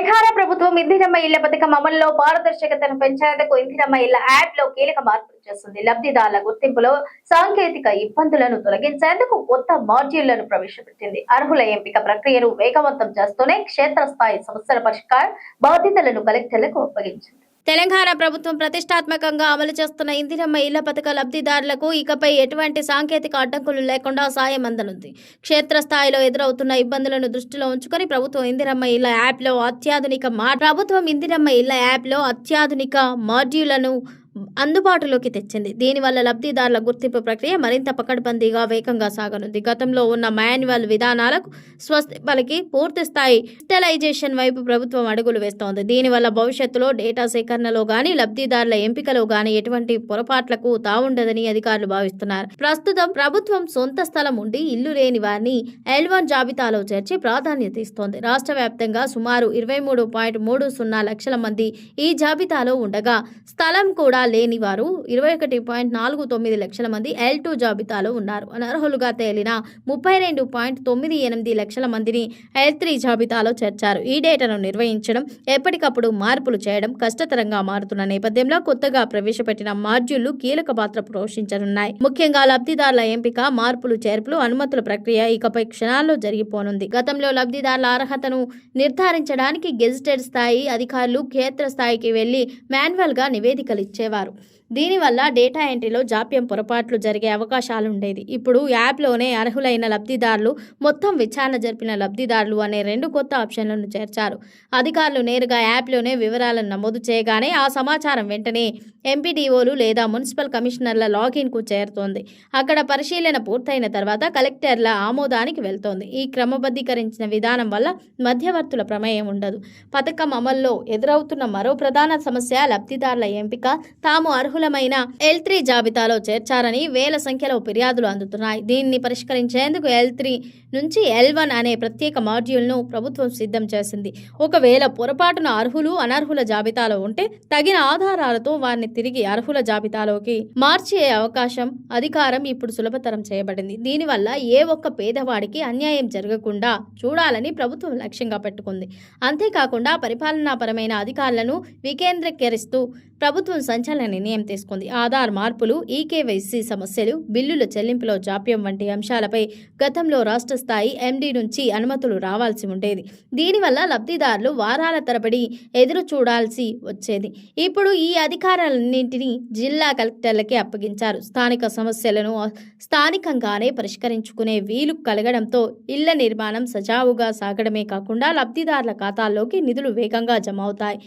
తెలంగాణ ప్రభుత్వం ఇందిరమ్మ ఇళ్ల పథకం అమలులో పారదర్శకతను పెంచేందుకు ఇందిరమ్మ ఇళ్ల యాప్ లో కీలక మార్పులు చేస్తుంది. లబ్ధిదారుల గుర్తింపులో సాంకేతిక ఇబ్బందులను తొలగించేందుకు కొత్త మాడ్యూళ్లను ప్రవేశపెట్టింది. అర్హుల ఎంపిక ప్రక్రియను వేగవంతం చేస్తూనే క్షేత్రస్థాయి సమస్యల పరిష్కార బాధ్యతలను కలెక్టర్లకు అప్పగించింది. తెలంగాణ ప్రభుత్వం ప్రతిష్టాత్మకంగా అమలు చేస్తున్న ఇందిరమ్మ ఇళ్ల పథక లబ్ధిదారులకు ఇకపై ఎటువంటి సాంకేతిక అడ్డంకులు లేకుండా సాయం అందనుంది. క్షేత్రస్థాయిలో ఎదురవుతున్న ఇబ్బందులను దృష్టిలో ఉంచుకొని ప్రభుత్వం ఇందిరమ్మ ఇళ్ల యాప్లో అత్యాధునిక మాడ్యూళ్లను అందుబాటులోకి తెచ్చింది. దీనివల్ల లబ్ధిదారుల గుర్తింపు ప్రక్రియ మరింత పకడ్బందీగా వేగంగా సాగనుంది. గతంలో ఉన్న మాన్యువల్ విధానాలకు స్వస్తి పలికి పూర్తి స్థాయి డిజిటలైజేషన్ వైపు ప్రభుత్వం అడుగులు వేస్తోంది. దీనివల్ల భవిష్యత్తులో డేటా సేకరణలో గానీ లబ్ధిదారుల ఎంపికలో గానీ ఎటువంటి పొరపాట్లకు తావుండదని అధికారులు భావిస్తున్నారు. ప్రస్తుతం ప్రభుత్వం సొంత స్థలం ఉండి ఇల్లు లేని వారిని L1 జాబితాలో చేర్చి ప్రాధాన్యత ఇస్తోంది. రాష్ట్ర వ్యాప్తంగా సుమారు 23.30 లక్షల మంది ఈ జాబితాలో ఉండగా స్థలం కూడా లేని వారు 21.49 లక్షల మంది L2 జాబితాలో ఉన్నారు. అనర్హులుగా తేలిన 32.98 లక్షల మందిని L3 జాబితాలో చేర్చారు. ఈ డేటాను నిర్వహించడం, ఎప్పటికప్పుడు మార్పులు చేయడం కష్టతరంగా మారుతున్న నేపథ్యంలో కొత్తగా ప్రవేశపెట్టిన మాడ్యూళ్లు కీలక పాత్ర పోషించనున్నాయి. ముఖ్యంగా లబ్ధిదారుల ఎంపిక, మార్పులు, చేర్పులు, అనుమతుల ప్రక్రియ ఇకపై క్షణాల్లో జరిగిపోనుంది. గతంలో లబ్ధిదారుల అర్హతను నిర్ధారించడానికి గెజిటెడ్ స్థాయి అధికారులు క్షేత్రస్థాయికి వెళ్లి మాన్యువల్ గా నివేదికలు ఇచ్చేవారు. దీనివల్ల డేటా ఎంట్రీలో జాప్యం, పొరపాట్లు జరిగే అవకాశాలుండేది. ఇప్పుడు యాప్లోనే అర్హులైన లబ్ధిదారులు, మొత్తం విచారణ జరిపిన లబ్ధిదారులు అనే 2 కొత్త ఆప్షన్లను చేర్చారు. అధికారులు నేరుగా యాప్లోనే వివరాలను నమోదు చేయగానే ఆ సమాచారం వెంటనే ఎంపీడీఓలు లేదా మున్సిపల్ కమిషనర్ల లాగిన్కు చేరుతోంది. అక్కడ పరిశీలన పూర్తయిన తర్వాత కలెక్టర్ల ఆమోదానికి వెళ్తోంది. ఈ క్రమబద్ధీకరించిన విధానం వల్ల మధ్యవర్తుల ప్రమేయం ఉండదు. పథకం అమల్లో ఎదురవుతున్న మరో ప్రధాన సమస్య లబ్ధిదారుల ఎంపిక. తాము అర్హులమైన L3 జాబితాలో చేర్చారని వేల సంఖ్యలో ఫిర్యాదులు అందుతున్నాయి. దీన్ని పరిష్కరించేందుకు L3 నుంచి L1 అనే ప్రత్యేక మాడ్యూల్ను ప్రభుత్వం సిద్ధం చేసింది. ఒకవేళ పొరపాటున అర్హులు, అనర్హుల జాబితాలో ఉంటే తగిన ఆధారాలతో వారిని తిరిగి అర్హుల జాబితాలోకి మార్చే అధికారం ఇప్పుడు సులభతరం చేయబడింది. దీనివల్ల ఏ ఒక్క పేదవాడికి అన్యాయం జరగకుండా చూడాలని ప్రభుత్వం లక్ష్యంగా పెట్టుకుంది. అంతేకాకుండా పరిపాలనాపరమైన అధికారులను వికేంద్రీకరిస్తూ ప్రభుత్వం సంచలన నిర్ణయం తీసుకుంది. ఆధార్ మార్పులు, ఈకేవైసీ సమస్యలు, బిల్లుల చెల్లింపులో జాప్యం వంటి అంశాలపై గతంలో రాష్ట్ర స్థాయి ఎండీ నుంచి అనుమతులు రావాల్సి ఉండేది. దీనివల్ల లబ్ధిదారులు వారాల తరబడి ఎదురు చూడాల్సి వచ్చేది. ఇప్పుడు ఈ అధికారాలన్నింటినీ జిల్లా కలెక్టర్లకే అప్పగించారు. స్థానిక సమస్యలను స్థానికంగానే పరిష్కరించుకునే వీలు కలగడంతో ఇళ్ల నిర్మాణం సజావుగా సాగడమే కాకుండా లబ్ధిదారుల ఖాతాల్లోకి నిధులు వేగంగా జమ అవుతాయి.